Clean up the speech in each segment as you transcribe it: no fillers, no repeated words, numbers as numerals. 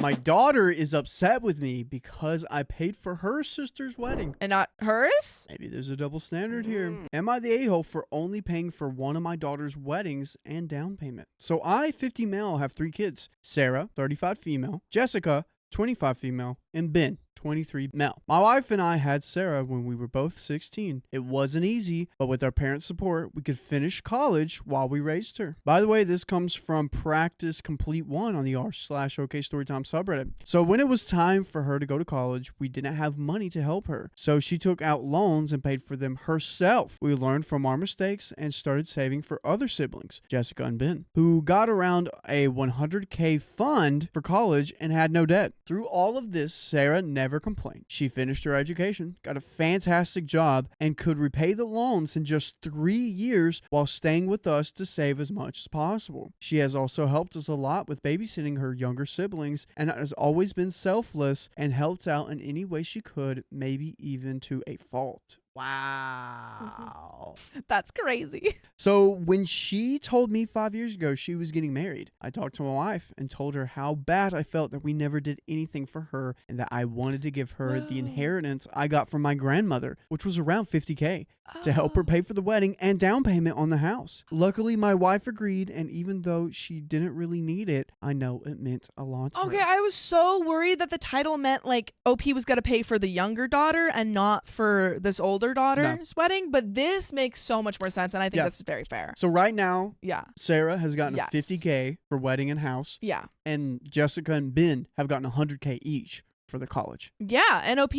My daughter is upset with me because I paid for her sister's wedding. And not hers? Maybe there's a double standard here. Am I the a-hole for only paying for one of my daughter's weddings and down payment? So I, 50 male, have 3 kids. Sarah, 35 female. Jessica, 25 female. And Ben, 23 male. My wife and I had Sarah when we were both 16. It wasn't easy, but with our parents' support, we could finish college while we raised her. By the way, this comes from Practice Complete 1 on the r/OK Storytime subreddit. So when it was time for her to go to college, we didn't have money to help her. So she took out loans and paid for them herself. We learned from our mistakes and started saving for other siblings, Jessica and Ben, who got around a $100K fund for college and had no debt. Through all of this, Sarah never complained. She finished her education, got a fantastic job, and could repay the loans in just 3 years while staying with us to save as much as possible. She has also helped us a lot with babysitting her younger siblings and has always been selfless and helped out in any way she could, maybe even to a fault. Wow. That's crazy. So when she told me 5 years ago she was getting married, I talked to my wife and told her how bad I felt that we never did anything for her and that I wanted to give her the inheritance I got from my grandmother, which was around $50K, to help her pay for the wedding and down payment on the house. Luckily, my wife agreed, and even though she didn't really need it, I know it meant a lot to her. Okay, I was so worried that the title meant like OP was going to pay for the younger daughter and not for this older daughter's wedding, but this makes so much more sense, and I think that's very fair. So right now, Yeah. Sarah has gotten a $50K for wedding and house, Yeah. and Jessica and Ben have gotten $100K each for the college. Yeah, NOP,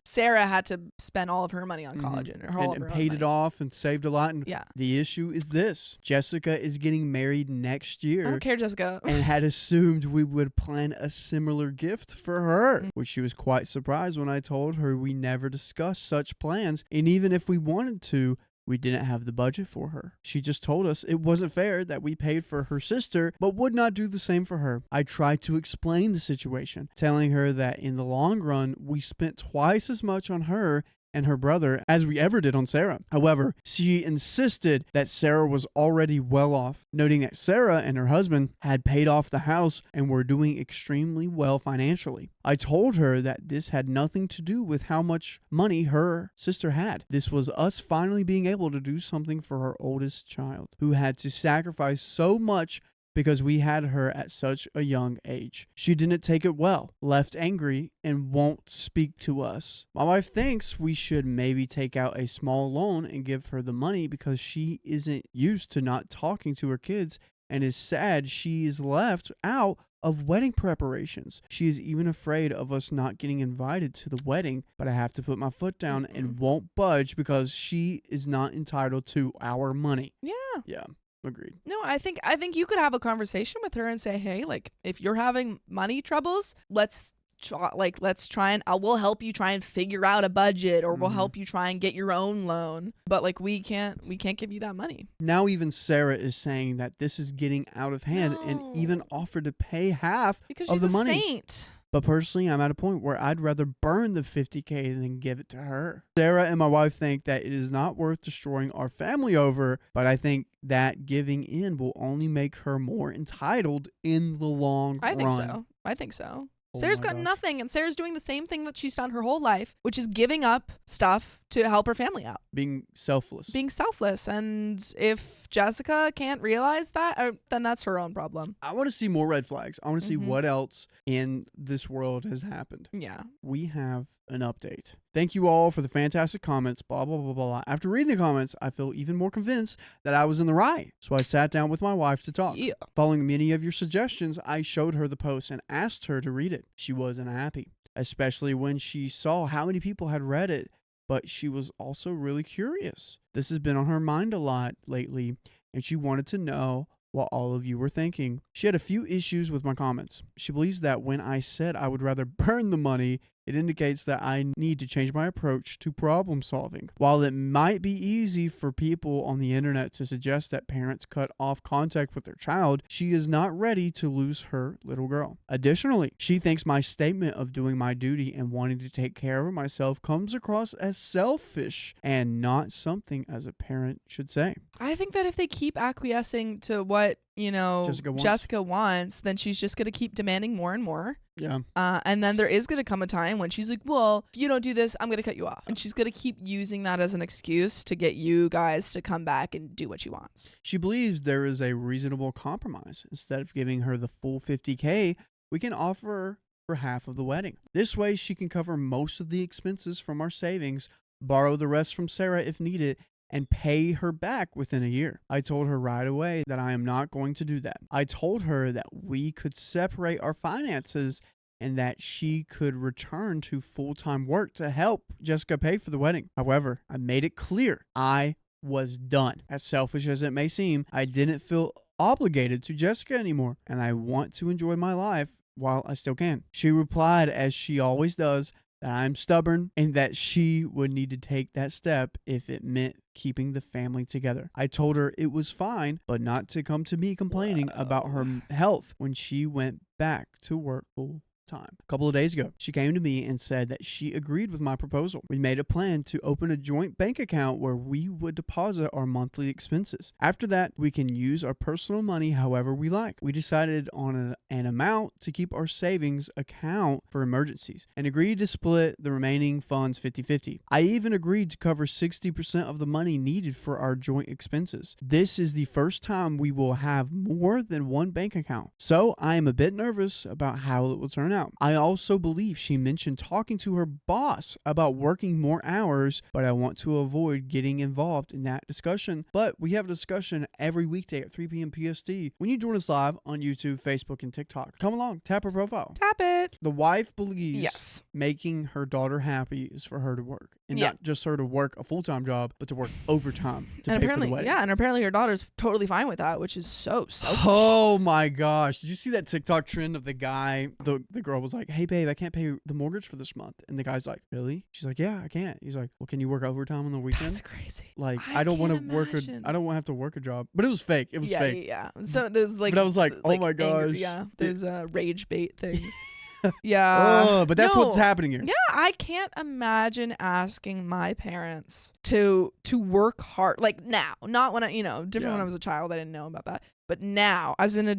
Sarah had to spend all of her money on college and paid it off and saved a lot. And yeah. The issue is this. Jessica is getting married next year. I don't care, Jessica. And had assumed we would plan a similar gift for her, which she was quite surprised when I told her we never discussed such plans. And even if we wanted to, we didn't have the budget for her. She just told us it wasn't fair that we paid for her sister, but would not do the same for her. I tried to explain the situation, telling her that in the long run, we spent twice as much on her and her brother as we ever did on Sarah. However, she insisted that Sarah was already well off, noting that Sarah and her husband had paid off the house and were doing extremely well financially. I told her that this had nothing to do with how much money her sister had. This was us finally being able to do something for her oldest child, who had to sacrifice so much because we had her at such a young age. She didn't take it well, left angry, and won't speak to us. My wife thinks we should maybe take out a small loan and give her the money because she isn't used to not talking to her kids and is sad she is left out of wedding preparations. She is even afraid of us not getting invited to the wedding, but I have to put my foot down and won't budge because she is not entitled to our money. Yeah. Yeah. Agreed. No, I think you could have a conversation with her and say, hey, like, if you're having money troubles, let's try and we'll help you try and figure out a budget, or we'll help you try and get your own loan. But like, we can't give you that money. Now even Sarah is saying that this is getting out of hand and even offered to pay half because of the she's money. a saint. But personally, I'm at a point where I'd rather burn the $50K than give it to her. Sarah and my wife think that it is not worth destroying our family over, but I think that giving in will only make her more entitled in the long run. I think so. Oh Sarah's got nothing, and Sarah's doing the same thing that she's done her whole life, which is giving up stuff to help her family out. Being selfless. And if Jessica can't realize that, then that's her own problem. I want to see more red flags. I want to see what else in this world has happened. Yeah. We have an update. Thank you all for the fantastic comments, blah, blah, blah, blah. After reading the comments, I feel even more convinced that I was in the right. So I sat down with my wife to talk. Yeah. Following many of your suggestions, I showed her the post and asked her to read it. She wasn't happy, especially when she saw how many people had read it, but she was also really curious. This has been on her mind a lot lately, and she wanted to know what all of you were thinking. She had a few issues with my comments. She believes that when I said I would rather burn the money, it indicates that I need to change my approach to problem solving. While it might be easy for people on the internet to suggest that parents cut off contact with their child, she is not ready to lose her little girl. Additionally, she thinks my statement of doing my duty and wanting to take care of myself comes across as selfish and not something as a parent should say. I think that if they keep acquiescing to what Jessica wants, then she's just going to keep demanding more and more. Yeah. And then there is going to come a time when she's like, well, if you don't do this, I'm going to cut you off. And she's going to keep using that as an excuse to get you guys to come back and do what she wants. She believes there is a reasonable compromise. Instead of giving her the full $50K, we can offer for half of the wedding. This way, she can cover most of the expenses from our savings, borrow the rest from Sarah if needed, and pay her back within a year. I told her right away that I am not going to do that. I told her that we could separate our finances and that she could return to full-time work to help Jessica pay for the wedding. However, I made it clear I was done. As selfish as it may seem, I didn't feel obligated to Jessica anymore, and I want to enjoy my life while I still can. She replied, as she always does, that I'm stubborn and that she would need to take that step if it meant keeping the family together. I told her it was fine, but not to come to me complaining about her health when she went back to work full time. A couple of days ago, she came to me and said that she agreed with my proposal. We made a plan to open a joint bank account where we would deposit our monthly expenses. After that, we can use our personal money however we like. We decided on an amount to keep our savings account for emergencies and agreed to split the remaining funds 50-50. I even agreed to cover 60% of the money needed for our joint expenses. This is the first time we will have more than one bank account, so I am a bit nervous about how it will turn out. I also believe she mentioned talking to her boss about working more hours, but I want to avoid getting involved in that discussion. But we have a discussion every weekday at 3 p.m. PST when you join us live on YouTube, Facebook, and TikTok. Come along, tap her profile. Tap it. The wife believes making her daughter happy is for her to work. And not just her to work a full-time job, but to work overtime to pay for the wedding. Yeah, and apparently her daughter's totally fine with that, which is so selfish. Oh my gosh. Did you see that TikTok trend of the guy, the girl was like, hey babe, I can't pay the mortgage for this month. And the guy's like, really? She's like, yeah, I can't. He's like, well, can you work overtime on the weekend? That's crazy. Like, I don't want to work I don't want to have to work a job. But it was fake. It was fake. Yeah. So there's like, but I was like, oh my gosh. There's rage bait things. Yeah. Oh, but that's what's happening here. Yeah, I can't imagine asking my parents to work hard. Like now, not when I, different when I was a child, I didn't know about that. But now, as in a,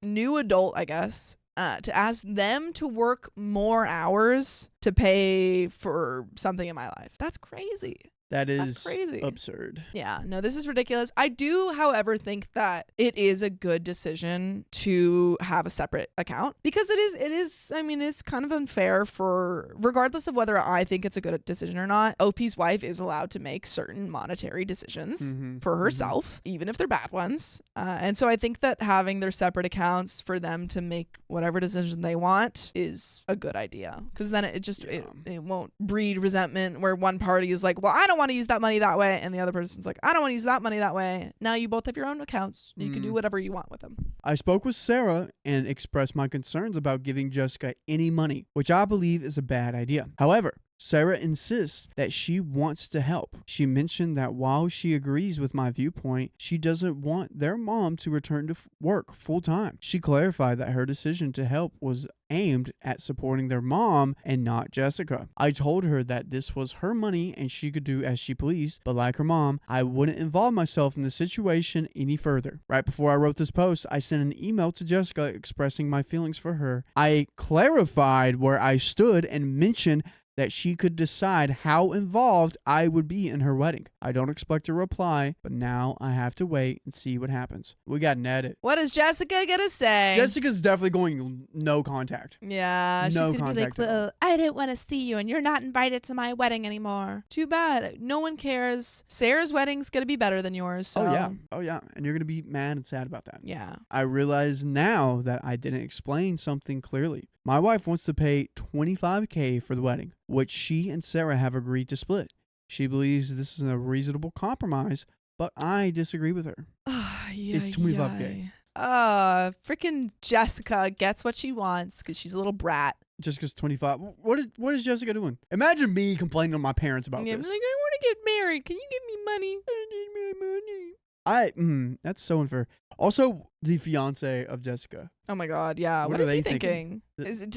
new adult, I guess, to ask them to work more hours to pay for something in my life. That's crazy. That is crazy. Absurd. Yeah, no, this is ridiculous. I do, however, think that it is a good decision to have a separate account because it is, I mean, it's kind of unfair for, regardless of whether I think it's a good decision or not, OP's wife is allowed to make certain monetary decisions for herself, even if they're bad ones. And so I think that having their separate accounts for them to make whatever decision they want is a good idea because then it won't breed resentment where one party is like, well, I don't want to use that money that way, and the other person's like, I don't want to use that money that way. Now you both have your own accounts. You can do whatever you want with them. I spoke with Sarah and expressed my concerns about giving Jessica any money, which I believe is a bad idea. However, Sarah insists that she wants to help. She mentioned that while she agrees with my viewpoint, she doesn't want their mom to return to work full time. She clarified that her decision to help was aimed at supporting their mom and not Jessica. I told her that this was her money and she could do as she pleased, but like her mom, I wouldn't involve myself in the situation any further. Right before I wrote this post, I sent an email to Jessica expressing my feelings for her. I clarified where I stood and mentioned that she could decide how involved I would be in her wedding. I don't expect a reply, but now I have to wait and see what happens. We got an edit. What is Jessica gonna say? Jessica's definitely going no contact. Yeah, she's gonna be like, well, I didn't want to see you and you're not invited to my wedding anymore. Too bad. No one cares. Sarah's wedding's gonna be better than yours. So. Oh yeah. And you're gonna be mad and sad about that. Yeah. I realize now that I didn't explain something clearly. My wife wants to pay $25K for the wedding, which she and Sarah have agreed to split. She believes this is a reasonable compromise, but I disagree with her. It's $25K. Freaking Jessica gets what she wants because she's a little brat. Jessica's 25. What is Jessica doing? Imagine me complaining to my parents about this. Like, I want to get married. Can you give me money? I need my money. That's so unfair. Also, the fiance of Jessica. Oh my God, yeah. What is he thinking?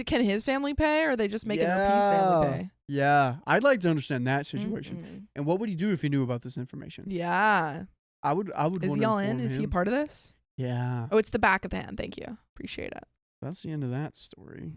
Can his family pay, or are they just making OP's family pay? Yeah, I'd like to understand that situation. And what would he do if he knew about this information? Yeah, I would. Is he all in? Is he a part of this? Yeah. Oh, it's the back of the hand. Thank you. Appreciate it. That's the end of that story.